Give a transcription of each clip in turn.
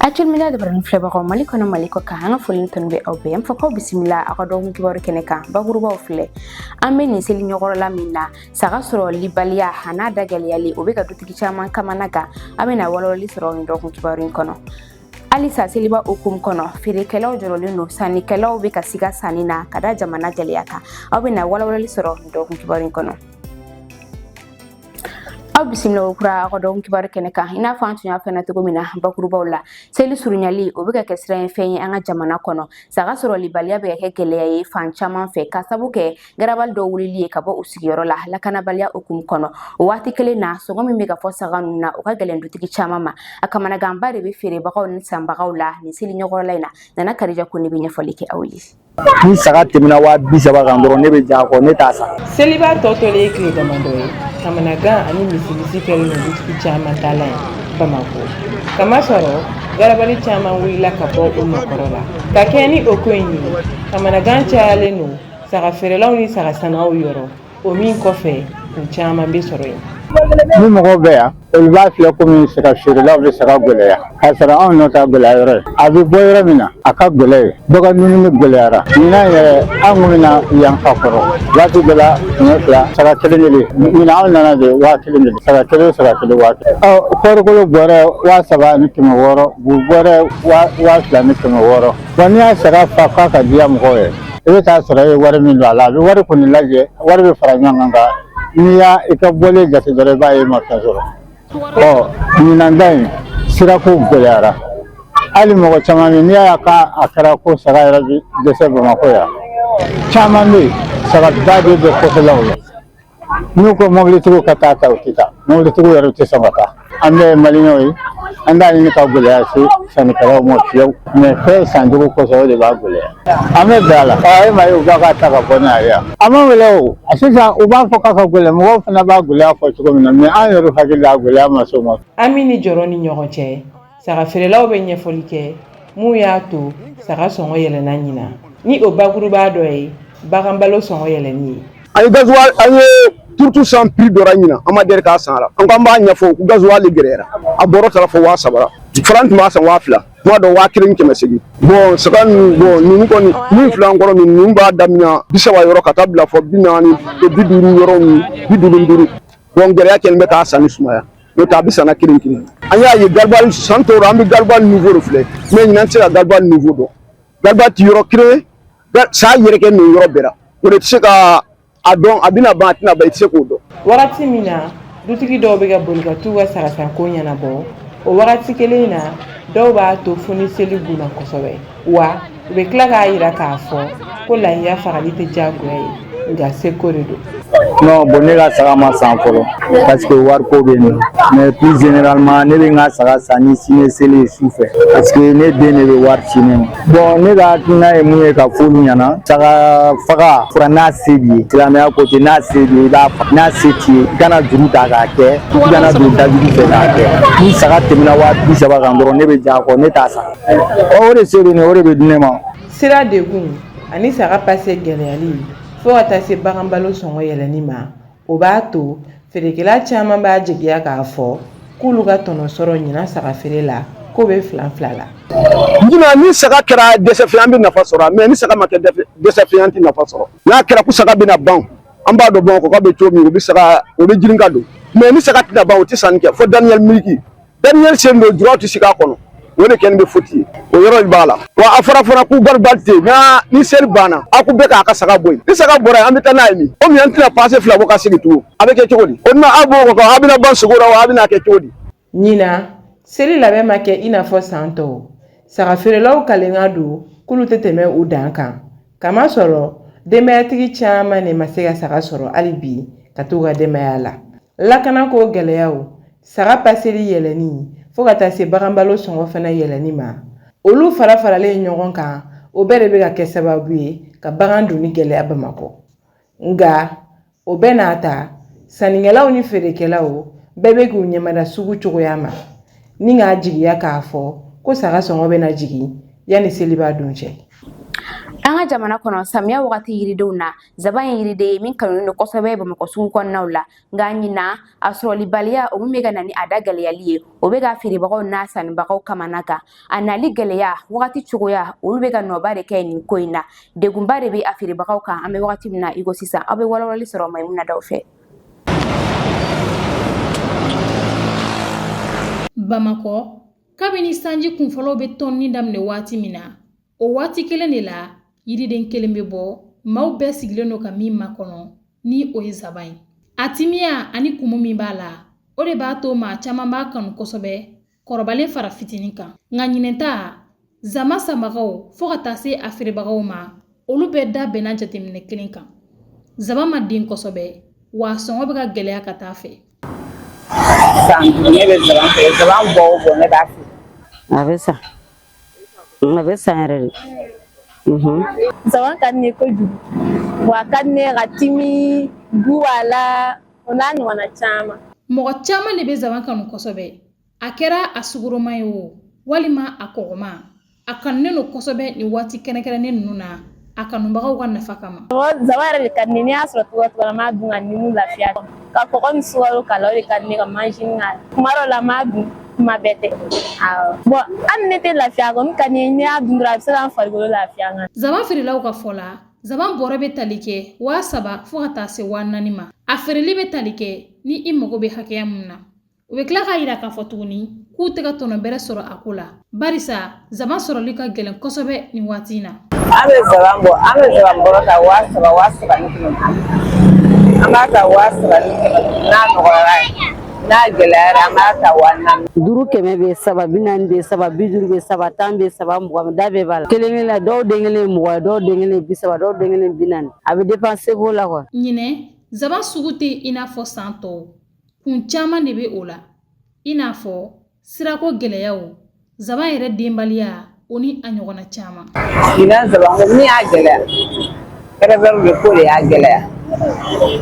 Acil mila da barin fleba ko maliko na maliko ka hanga fulin tanbe obem fako bisimila akodo kibaru keneka baguruba ofle ame ni seli nyogoro la minna saka soro libalia hana dagaliali obeka dutiki chama kama naga ame na waloli soro ndo kibaru kono alisa seliba okum kono fire kelaw jorolino sani kelaw be kasiga sanina kada jamana jaliaka abe na waloli soro ndo kibaru kono bisimila okura akodo kibaru keneka ina fantu nya fena to gomina bakuruba wala seli surunyali obeka kesra fenye anga jamana kono saka soro libalia be hekele ye fancha manfe kasabuke garabal do wulili ka bo usigiro la kana balia okum kono wati kele na so gomi mega fosa ganuna o ka gelendu tiki chamama akamana gambare be fere bakaw ni samba gawla ni seli nyogoro laina nana karija kuni binya folike awli ni saka temina wa bisaba kan doro ne be jako ne tasa seliba totole ekri damandoye kamanaga ani misilisi kele no bitiki chama tala Bamako kama soro garabali chama wila kapo umakorola takeni okwenyi kamanaga chale no saka ferelaw ni saka sanaw yoro o min kofe chama be soro ni mo be ya ol ba fi ko min saka ferelaw be saka gole ya hasara on no ta gole ya abi boyra mina aka gole doga nunu gole ya mina ya angumina yang fakoro wati bela nota saka telele mina on nana de wa telele saka tele wa korko bore wa saba ni kimo woro bu bore wa sla ni kimo woro wani ya saka fakka ka diya mo hoye ebe ta sura e wari min wala bi wari ko ni laje wari be faranya nganga niya ikabole jate dore baye makka zoro ni nandai sira ko goyara ali mo chama ni ya ka akara ko sara rabi dese Bamako ya chama ni sara dade de ko lawo nuko mogli tugo kata ta utita mogli tugo yaro te sabata ande malinoyi anda ni ka goyara si sani kala mo fiyo me fe sandugo ko so de ba goyara ame dala ay mai uga ka ta ka bona ya ama welo asisa uba fo ka goyara mo fana ba goyara ko tugo mina me an yoro hakila goyara masomo amini joroni nyogoche saka ferelaw be nyefolike mu ya to saka songo yele na nyina ni obaguruba doye bagambalo songo yele ni ay gazuwal ay turtu sans prix dora nyina amader ka sara an ko mba nyafo ku gazuwal gerera aboro tara fo wa sabara frant ma san wa fla mo do wa kirin ke mesegi bon sakan bon ni ko ni fla ngoro ni ba damnya bisawa yoro katabla fo binani e biduru yoro ni biduru bon gere ken be ka sani sumaya do tabisa na kirin anya ye galbal santo rambi galbal nouveau reflet mais ni nantira galbal nouveau do galbal ti yoro kire sa yere ken ni yoro bera o de tseka adon abina batina ba itseko do wakati mina dutigi do be ga bolga tuwa sara ko nyana bo o wakati kelena do ba to funi seli guna kosobe wa be klaga ira ka fo ko la ya faralite jagoye nga sekorido non bon ne ka saga ma san folo parce que war ko be ni mais plus généralement ne be nga saga sani sine sele souffre parce que ne be ne be war sine bon ne ga tina e mu e ka fulu nyana saga faga frana sebi tilamea côté na sebi da na seti kana juru ta ga ke kana do ta juru fe na ke ni saga temina wa bi saba kan doro ne be jako ne ta sa o re sebe ne o re be dinema sira de gun ani saga passé geleali fo ata se bagambalo songo yelani ma o ba to ferekela chama ba jigiya ka fo kulu ga tono soro nyina saka ferela ko be flan flala ngina ni saka kera desafiant bi nafa soro mais ni saka make desafiant nafa soro na kera ku saka bi na ban amba do bon ko be to mi bi saka o be jiringa do mais ni saka tina ban o ti sanke fo Daniel Miliki Daniel sendo droit sika kono woni ken be foti o yoro bala wa afara ku galbalte na ni sel bana aku be ka saka boy ni saka bora amita na mi o mi antina passer fla bo ka sigitu avec chodi onna abo ko abina ban sugura wa abina ke chodi nyina seli labe make ina fo santo saka ferelaw kalenga do kulu teteme udanka kama soro demayatigi chama ne masega saka soro alibi katuga demayala lakana ko geleyawo saka paseli yeleni fo ka taa se bagambalo songo fana yelani ma olu farafarale ɲɔgɔn kan o bɛɛ de bɛ ka kɛ sababu ye ka bagan dun ni gɛlɛya Bamako nga o bɛɛ n'a ta sannikɛlaw ni feerekɛlaw bɛɛ bɛ k'u ɲɛmada sugu cogoya ma ni k'a jigiya k'a fɔ ko saga sɔngɔ bɛ na jigi yanni seli b'a dun cɛ An ka jamana kɔnɔ samiya wagati yiridenw na zaban ye yiriden ye min kanulen don kosɛbɛ Bamakɔ sugu kɔnɔnaw la nka ɲina a sɔrɔlibaliya o min bɛ ka na ni a da gɛlɛyali ye o bɛ ka feerebagaw n'a sannibagaw kamana kan a nali gɛlɛya wagati cogoya olu bɛ ka nɔba de kɛ nin ko in na degunba de bɛ a feerebagaw kan an bɛ wagati min na i ko sisan aw bɛ walawalali sɔrɔ Mayimuna Daw fɛ. Bamakɔ kabini sanji kunfɔlɔw bɛ tɔnni daminɛ waati min na o waati kelen de la yiriden kelen bɛ bɔ maaw bɛɛ sigilen don ka min makɔnɔ ni o ye zaban ye a timiya ani kumu min b'a la o de b'a to maa caman b'a kanu kosɛbɛ kɔrɔbalen fara fitinin kan nka ɲinɛta zama sanbagaw fo ka taa se a feerebagaw ma olu bɛɛ da bɛnna jateminɛ kelen kan zaban ma den kosɛbɛ wa sɔngɔ bɛ ka gɛlɛya ka taa fɛ. San ne bɛ zaban fɛ zaban bɔ o bɔ ne b'a fɛ. A bɛ san yɛrɛ de. Zaban ka di ne ye kojugu wa a ka di ne ye ka timi du a la o n'a ɲɔgɔnna caman. Mɔgɔ caman de bɛ zaban kanu kosɛbɛ a kɛra a sugoroma ye o walima a kɔgɔma a kanunen don kosɛbɛ nin waati kɛrɛnkɛrɛnnen ninnu na a kanubagaw ka nafa kama. Zaban yɛrɛ de ka di ne n'i y'a sɔrɔ cogo o cogo la n b'a dun ka nimu lafiya ka kɔgɔ ni sukaro k'a la o de ka di ne ka manzini k'a la kuma dɔw la n b'a dun kuma bɛɛ tɛ bon hali ne tɛ lafiya kɔni ka di ne ye n'i y'a dun dɔrɔn a bɛ se ka n farikolo lafiya n kan. Zaban feerelaw ka fɔ la zaban bɔrɛ bɛ tali kɛ 3,000 fo ka taa se 4,000 ma a feereli bɛ tali kɛ ni i mago bɛ hakɛya mun na u bɛ tila k'a yira k'a fɔ tuguni k'u tɛ ka tɔnɔ bɛrɛ sɔrɔ a ko la barisa zaban sɔrɔli ka gɛlɛn kosɛbɛ nin waati in na. An bɛ zaban bɔrɔ ta 3,000 ni kɛmɛ an b'a ta 3,000 n'a nɔgɔyara n'a gɛlɛyara an b'a ta 4,000. 500 bɛ 7 40 bɛ 7 50 bɛ 7 10 bɛ 7 20 da bɛɛ b'a la kelen la dɔw den kelen 20 dɔw den kelen 30 dɔw den kelen 40 a bɛ dépenser b'o la quoi. Ɲinɛ zaban sugu tɛ i n'a fɔ san tɔw kun caman de bɛ o la i n'a fɔ sirako gɛlɛyaw zaban yɛrɛ denbaliya o ni a ɲɔgɔnna caman. Ɲinɛ zaban ko min y'a gɛlɛya kɛrɛfɛw de ko de y'a gɛlɛya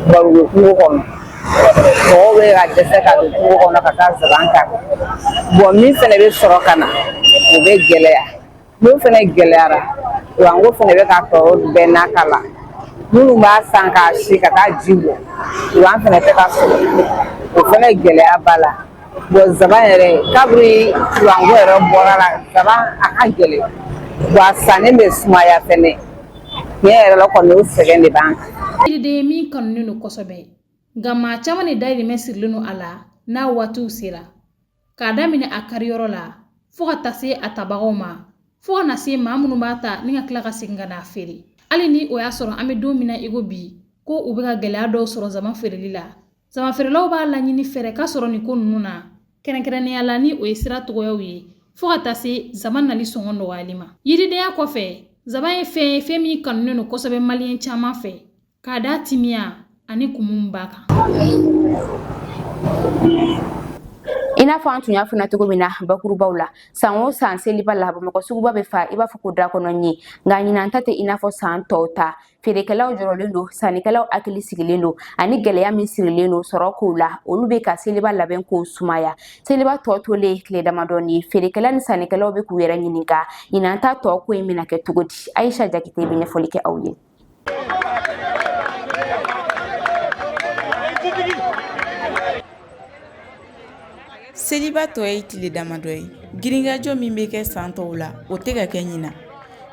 bari u bɛ kungo kɔnɔ mɔgɔw bɛ ka dɛsɛ ka don kungo kɔnɔ ka taa zaban ta bon min fana bɛ sɔrɔ ka na o bɛ gɛlɛya n'o fana gɛlɛyara wanko fana bɛ ka tɔɔrɔ bɛɛ n'a ta la minnu b'a san k'a si ka taa ji bɔ wan fana tɛ ka sɔrɔ o fana gɛlɛya b'a la bon zaban yɛrɛ kabiri wanko yɛrɛ bɔra la zaban a ka gɛlɛn wa a sanni bɛ sumaya fɛnɛ tiɲɛ yɛrɛ la kɔni o sɛgɛn de b'an kan. Yiriden min kanunen don kosɛbɛ nka maa caman de dayirimɛ sirilen don a la n'a waatiw sera k'a daminɛ a kariyɔrɔ la fo ka taa se a tabagaw ma fo ka na se maa minnu b'a ta ni ka tila ka segin ka n'a feere hali ni o y'a sɔrɔ an bɛ don min na i ko bi ko u bɛ ka gɛlɛya dɔw sɔrɔ zaban feereli la zaban feerelaw b'a laɲini fɛɛrɛ ka sɔrɔ nin ko ninnu na kɛrɛnkɛrɛnnenya la ni o ye sira tɔgɔyaw ye fo ka taa se zaban nali sɔngɔ nɔgɔyali ma yiridenya kɔfɛ zaban ye fɛn ye fɛn min kanunen don kosɛbɛ maliyɛn caman fɛ k'a da timiya ani kumu b'a kan. I n'a fɔ an tun y'a fɔ cogo min na bakurubaw la san o san seliba la Bamakɔ suguba bɛ fa i b'a fɔ ko da kɔnɔ ɲɛ nka ɲinan ta tɛ i n'a fɔ san tɔw ta feerekɛlaw jɔrɔlen don sannikɛlaw hakili sigilen don ani gɛlɛya min sirilen don sɔrɔ kow la olu bɛ ka seliba labɛn kow sumaya seliba tɔ tolen tile damadɔni ye feerekɛla ni sannikɛlaw bɛ k'u yɛrɛ ɲininka ɲinan ta tɔ ko in bɛna kɛ cogo di Ayisa Jakite bɛ ɲɛfɔli kɛ aw ye. Seliba tɔ ye tile damadɔ ye girinkajɔ min bɛ kɛ san tɔw la o tɛ ka kɛ ɲina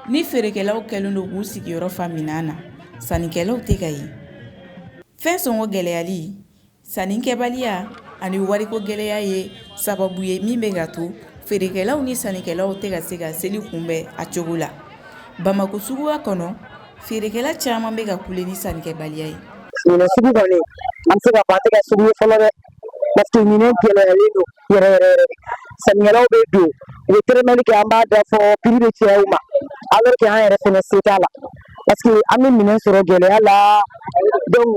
ni feerekɛlaw kɛlen don k'u sigiyɔrɔ fa minan na sannikɛlaw tɛ ka ye fɛn sɔngɔ gɛlɛyali sannikɛbaliya ani wariko gɛlɛya ye sababu ye min bɛ ka to feerekɛlaw ni sannikɛlaw tɛ ka se ka seli kunbɛn a cogo la Bamakɔ suguba kɔnɔ feerekɛla caman bɛ ka kule ni sannikɛbaliya ye. Ɲinɛ sugu kɔni an bɛ se ka fɔ a tɛ ka sugu ye fɔlɔ dɛ parce que ɲinɛ gɛlɛyalen don yɛrɛ yɛrɛ yɛrɛ sannikɛlaw bɛ don u bɛ tɛrɛmɛli kɛ an b'a da fɔ prix bɛ caya u ma alors que an yɛrɛ fɛnɛ se t'a la parce que an bɛ minɛn sɔrɔ gɛlɛya la donc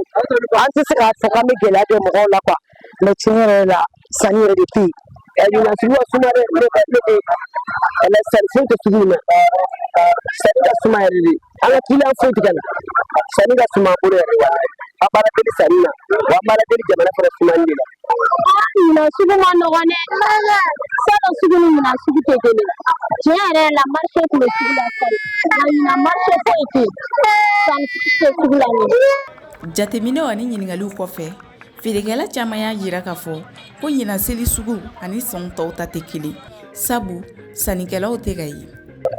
an tɛ se k'a fɔ k'an bɛ gɛlɛya kɛ mɔgɔw la quoi mais tiɲɛ yɛrɛ la sanni yɛrɛ de tɛ yen ɲinɛ sugu ka suma dɛ sanni foyi tɛ sugu in na sanni ka suma yɛrɛ de an ka kiliyan foyi tɛ ka na sanni ka suma an bolo yɛrɛ abala deli sarina wa abala deli jamana fara sumandi la na sugu ma nɔgɔn dɛ salo sugu ni ɲina sugu tɛ kelen tiɲɛ yɛrɛ la marché tun bɛ sugu la sali nka ɲina marché foyi tɛ sanni tɛ sugu la jateminɛw ani ɲiningaliw kɔfɛ feerekɛla caman y'a yira k'a fɔ ko ɲina seli sugu ani sɔn tɔw ta tɛ kelen sabu sannikɛlaw tɛ ka ye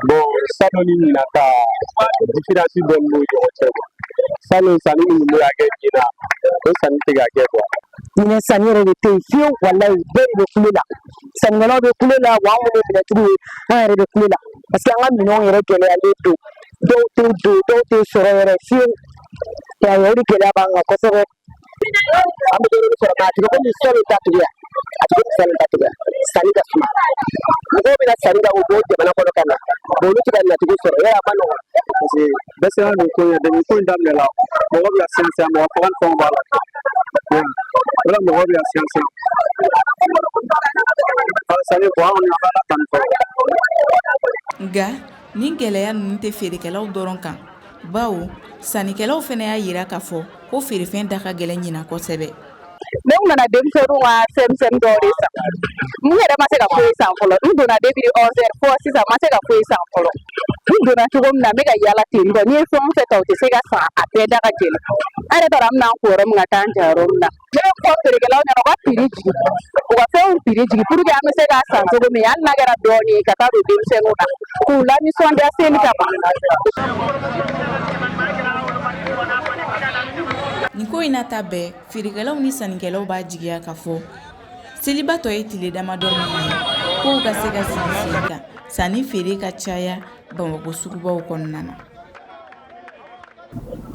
bon salo ni ɲina ta différence dɔ b'u ni ɲɔgɔn cɛ salo sanni min bɛ ka kɛ ɲina o sanni tɛ ka kɛ ɲinɛ sanni yɛrɛ de tɛ yen fiyewu walayi bɛɛ de bɛ kule la sannikɛlaw bɛ kule la wa anw minnu ye minɛtigiw ye an yɛrɛ bɛ kule la parce que an ka minɛnw yɛrɛ gɛlɛyalen don dɔw tɛ don dɔw tɛ sɔrɔ yɛrɛ fiyewu o de gɛlɛya b'an kan kosɛbɛ an bɛ dɔɔnin sɔrɔ k'a tigɛ komi salo ta tuguya a tigɛ komi salo ta tuguya sanni ka suma mɔgɔw bɛna sanni ka o bɔ jamana kɔnɔ ka na olu tɛ ka natigiw sɔrɔ yala a ma nɔgɔn parce que bɛɛ sera nin ko in na depuis ko in daminɛna mɔgɔ bɛ ka siɲɛsɛn mɔgɔ faga ni fɛnw b'a la wala mɔgɔ bɛ ka siɲɛsɛn sanni ko an kɔni an b'a la tan ni fɔlɔ nka nin gɛlɛya ninnu tɛ feerekɛlaw dɔrɔn kan bawo sannikɛlaw fana y'a yira k'a fɔ ko feerefɛn da ka gɛlɛn ɲina kosɛbɛ ne nana denmisɛnninw ka fɛnmisɛnnin dɔw de san n yɛrɛ ma se ka foyi san fɔlɔ n donna depuis 11h fɔ sisan ma se ka foyi san fɔlɔ n donna cogo min na n bɛ ka yaala ten tɔ n'i ye fɛn o fɛn ta o tɛ se ka san a bɛɛ da ka gɛlɛn an yɛrɛ taara an bɛna an ko yɔrɔ min ka taa an ja yɔrɔ min na ne bɛ fɔ feerekɛlaw ɲɛna u ka prix jigin u ka fɛnw prix jigin pour que an bɛ se k'a san cogo min hali n'a kɛra dɔɔnin ye ka taa don denmisɛnninw na k'u lanisɔndiya seli kama. nin ko in na ta bɛɛ feerekɛlaw ni sannikɛlaw b'a jigiya k'a fɔ seliba tɔ ye tile damadɔ min ye kow ka se ka sigi sen kan sanni feere ka caya Bamakɔ sugubaw kɔnɔna na.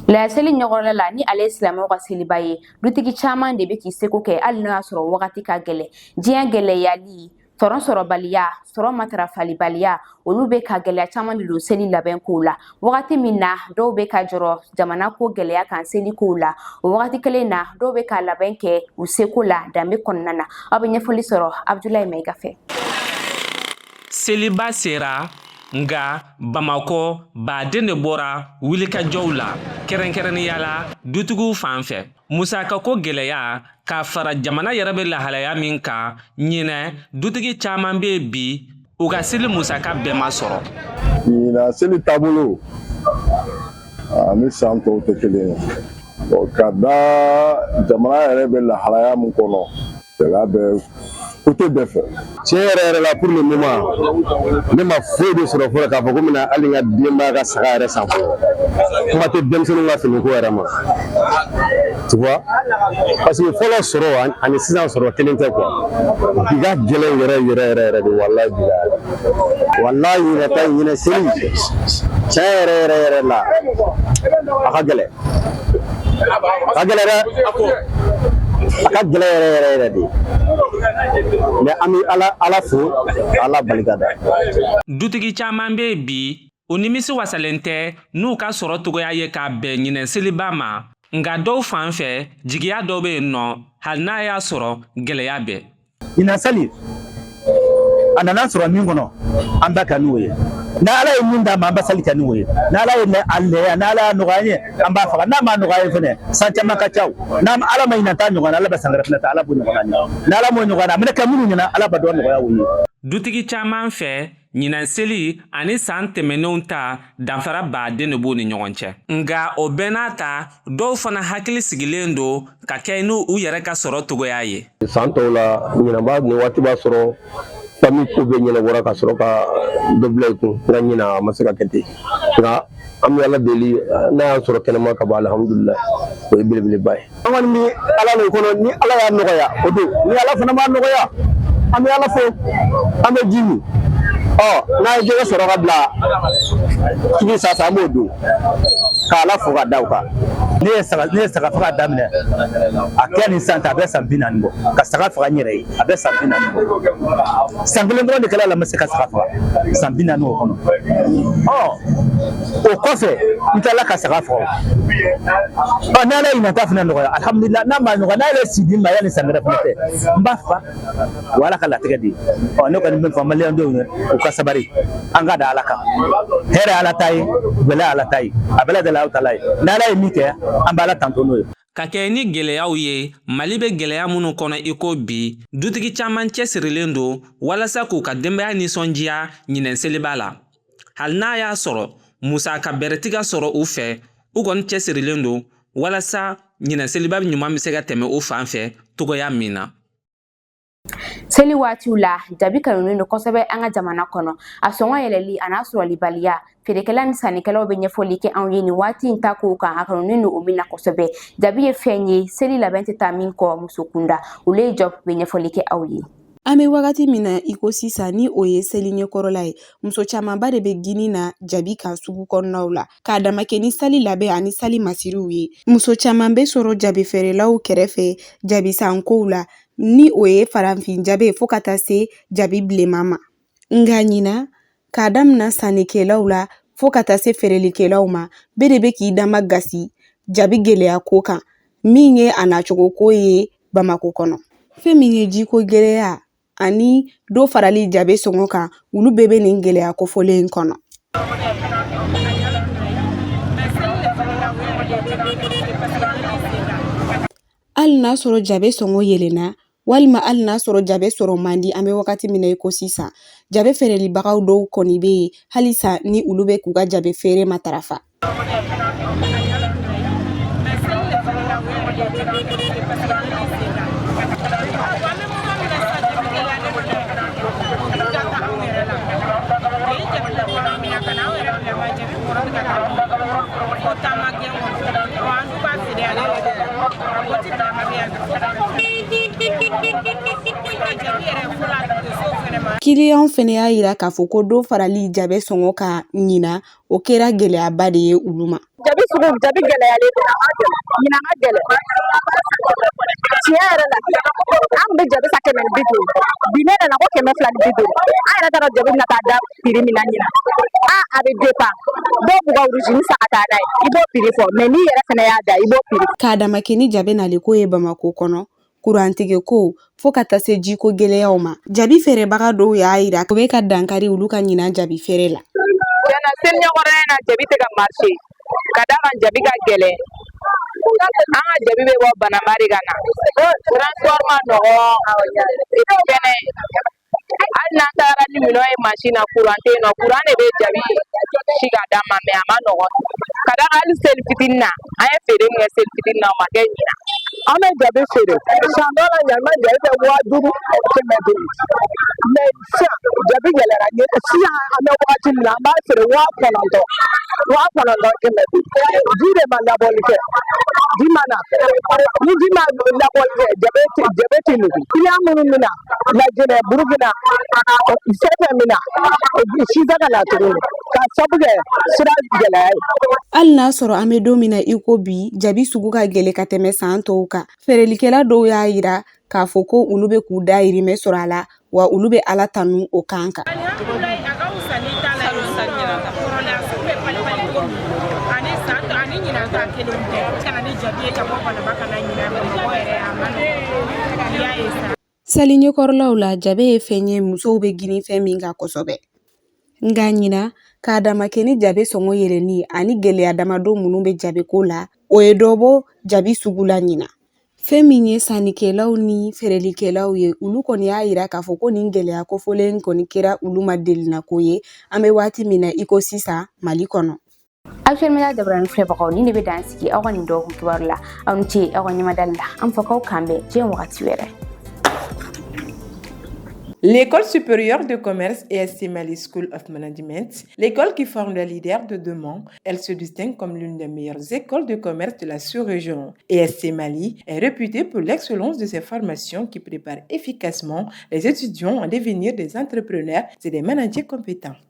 La seli ɲɔgɔnla la ni ale silamɛw ka seliba ye dutigi caman de bɛ k'i seko kɛ hali n'o y'a sɔrɔ wagati ka gɛlɛn diɲɛ gɛlɛyali tɔrɔ sɔrɔbaliya sɔrɔ matarafalibaliya olu bɛ ka gɛlɛya caman de don seli labɛn kow la wagati min na dɔw bɛ ka jɔrɔ jamana ko gɛlɛya kan seli kow la o wagati kelen na dɔw bɛ ka labɛn kɛ u seko la danbe kɔnɔna na aw bɛ ɲɛfɔli sɔrɔ Abdulayi Mayiga fɛ. Seliba sera nga Bamakɔ baden de bɔra wulikajɔw la kɛrɛnkɛrɛnnenya la dutigiw fan fɛ musaka ko gɛlɛya ka fara jamana yɛrɛ bɛ lahalaya min kan ɲinɛ dutigi caman bɛ bi u ka seli musaka bɛɛ ma sɔrɔ. Ɲinɛ seli taabolo ani san tɔw tɛ kelen ye ka da jamana yɛrɛ bɛ lahalaya min kɔnɔ gɛlɛya bɛ côté bɛɛ fɛ tiɲɛ yɛrɛ la pour le moment ne ma foyi de sɔrɔ fɔlɔ k'a fɔ ko mina hali n ka denbaya ka saga yɛrɛ san fɔlɔ kuma tɛ denmisɛnninw ka finiko yɛrɛ ma tu vois parce que fɔlɔ sɔrɔ ani sisan sɔrɔ kelen tɛ quoi bi ka gɛlɛn yɛrɛ de wallahi ɲinɛ ta ɲinɛ seli tiɲɛ yɛrɛ la a ka gɛlɛn dɛ a ka gɛlɛn yɛrɛ de mais an bɛ ala fo ala barika da. Dutigi caman bɛ bi o nimisi wasalen tɛ n'u ka sɔrɔ togoya ye ka bɛn ɲinɛ seliba ma nka dɔw fan fɛ jigiya dɔw bɛ yen nɔ hali n'a y'a sɔrɔ gɛlɛya bɛ. ɲinɛ seli a nana sɔrɔ min kɔnɔ an bɛ ka n'o ye n'ala ye min d'a ma an bɛ seli kɛ n'o ye n'ala ye n'ala y'a nɔgɔya ye an b'a faga n'a ma nɔgɔya ye fɛnɛ san caman ka ca ala ma ɲinɛ ta ɲɔgɔn na ala bɛ san wɛrɛ fɛnɛ ta ala b'o ɲɔgɔn na n'ala m'o ɲɔgɔn na a bɛna kɛ minnu ɲɛna ala b'a dɔn nɔgɔya o ye. Dutigi caman fɛ ɲinɛ seli ani san tɛmɛnenw ta danfara baden de b'u ni ɲɔgɔn cɛ nka o bɛɛ n'a ta dɔw fana hakili sigilen don ka kɛ n'u yɛrɛ ka sɔrɔ togoya ye. san tɔw la ɲinɛba ni waati b'a sɔrɔ famille ko bɛ ɲɛnabɔra ka sɔrɔ ka dɔ bila i kun nka ɲina a ma se ka kɛ ten nka an bɛ ala deli n'a y'a sɔrɔ kɛnɛma ka bɔ alhamdulilayi o ye belebeleba ye. an kɔni bɛ ala de kɔnɔ ni ala y'a nɔgɔya o don ni ala fana b'a nɔgɔya an bɛ ala fo an bɛ ji min n'a ye jɛgɛ sɔrɔ ka bila tigi sa an b'o don ka ala fo ka da o kan. ne ye saga faga daminɛ a kɛ nin san ta a bɛ san 40 bɔ ka saga faga n yɛrɛ ye a bɛ san 40 bɔ san kelen dɔrɔn de kɛla la n ma se ka saga faga san 40 o kɔnɔ o kɔfɛ n tilala ka saga faga n'ala ye ɲinata fana nɔgɔya alhamdulilah n'a ma nɔgɔya n'ale si di ma yanni san wɛrɛ fana tɛ n b'a fa o ala ka latigɛ de ye ne kɔni bɛ fɔ maliyɛn denw ye u ka sabari an ka da ala kan hɛrɛ ala ta ye gɛlɛya ala ta ye a bɛɛ lajɛlen ala ta ye n'ala ye min kɛ an b'a la tanto n'o ye. ka kɛ ni gɛlɛyaw ye. Mali bɛ gɛlɛya minnu kɔnɔ i ko bi, dutigi caman cɛsirilen don walasa k'u ka denbaya nisɔndiya ɲinɛn seliba la. Hali n'a y'a sɔrɔ musaka bɛrɛti ka sɔrɔ u fɛ, u kɔni cɛsirilen don walasa ɲinɛn seliba ɲuman bɛ se ka tɛmɛ u fan fɛ togoya min na. Seli waatiw la jabi kanunen don kosɛbɛ an ka jamana kɔnɔ. A sɔngɔ yɛlɛli a n'a sɔrɔlibaliya, feerekɛla ni sannikɛlaw bɛ ɲɛfɔli kɛ anw ye nin waati in ta k'o kan a kanunen don o min na kosɛbɛ. Jabi ye fɛn ye seli labɛn tɛ taa min kɔ muso kunda. Olu ye Jɔp bɛ ɲɛfɔli kɛ aw ye. An bɛ wagati min na i ko sisan ni o ye seli ɲɛkɔrɔla ye, muso camanba de bɛ gini na jabi kan sugu kɔnɔnaw la k'a dama kɛ ni sali labɛn ani sali masiriw ye. Muso caman bɛ sɔrɔ jabi feerelaw kɛrɛfɛ jabi sankow la ni o ye farafin jabi ye fo ka taa se jabi bilenman ma. Nga ɲina k'a damina sannikɛlaw la fo ka taa se feerelikɛlaw ma, bɛɛ de bɛ k'i dama gasi jabi gɛlɛya ko kan min ye a nacogo ko ye Bamako kɔnɔ. Fɛn min ye jiko gɛlɛya ani do farali jabe sɔngɔ kan, olu bɛɛ bɛ nin gɛlɛya kofɔlen in kɔnɔ. Hali n'a sɔrɔ jabe sɔngɔ yɛlɛnna walima hali n'a sɔrɔ jabe sɔrɔ man di, an bɛ wagati min na i ko sisan, jabe feerelibagaw dɔw kɔni bɛ yen halisa ni olu bɛ k'u ka jabe feere matarafa. Kiliyanw fɛnɛ y'a yira k'a fɔ ko do farali jabe sɔngɔ ka ɲina o kɛra gɛlɛyaba de ye olu ma. Jabi sugu jabi gɛlɛyalen don ɲina ma gɛlɛ tiɲɛ yɛrɛ la an bɛ jabi sa 150 bi ne nana ko 250 an yɛrɛ taara jabi na taa da prix min na ɲina a bɛ dépend dɔw b'u ka origine san ka taa n'a ye i b'o prix fɔ mais n'i yɛrɛ fɛnɛ y'a da i b'o prix. K'a dama kɛ ni jabi nali ko ye Bamako kɔnɔ, kurantigi ko fo ka taa se jiko gɛlɛyaw ma. Jabi feerebaga dɔw y'a yira o bɛ ka dankari olu ka ɲina jabi feere la. Tiɲɛna seli ɲɛkɔrɔla in na jabi tɛ ka marché ka d'a kan jabi ka gɛlɛn. An ka jabi bɛ bɔ Bananba de ka na. Transport ma nɔgɔn fɛnɛ hali n'an taara ni minɛn ye machine na courant tɛ yen nɔ courant de bɛ jabi si ka d'an ma mais a ma nɔgɔn. Ka d'a kan hali seli fitinin na an ye feere min kɛ seli fitinin na o ma kɛ ɲina. An bɛ jabi feere san dɔ la ɲama jabi bɛ 5000 500 mais sisan jabi gɛlɛyara sisan an bɛ wagati min na an b'a feere 9,000 500 ji de ma labɔli kɛ ji ma na ni ji ma labɔli kɛ jabi tɛ nugu client minnu bɛ na Lajinɛ Burukina fɛn min na si tɛ ka na tuguni k'a sabu kɛ sira gɛlɛya ye. Hali n'a sɔrɔ an bɛ don min na i ko bi jabi sugu ka gɛlɛ ka tɛmɛ san tɔw kan, feerelikɛla dɔw y'a yira k'a fɔ ko olu bɛ k'u dahirimɛ sɔrɔ a la wa olu bɛ Ala tanu o kan kan. Seli ɲɛkɔrɔlaw la jabe ye fɛn ye musow bɛ gini fɛn min kan kosɛbɛ. Nga ɲina k'a dama kɛ ni jabe sɔngɔ yɛlɛnni ani gɛlɛya damadɔ minnu bɛ jabe ko la, o ye dɔ bɔ jabi sugu la ɲina. Fɛn min ye sannikɛlaw ni feerelikɛlaw ye, olu kɔni y'a yira k'a fɔ ko nin gɛlɛya kofɔlen kɔni kɛra olu ma delina ko ye. An bɛ waati min na i ko sisan Mali kɔnɔ. Actuel Media dabarani filɛbagaw ni ne bɛ dan sigi aw ka nin dɔgɔkun kibaru la aw ni ce aw ka ɲɛmadali la an fɔ k'aw kan bɛn diɲɛ wagati wɛrɛ. L'École supérieure de commerce ESC Mali School of Management, l'école qui forme les leaders de demain, elle se distingue comme l'une des meilleures écoles de commerce de la sous-région. ESC Mali est réputée pour l'excellence de ses formations qui préparent efficacement les étudiants à devenir des entrepreneurs et des managers compétents.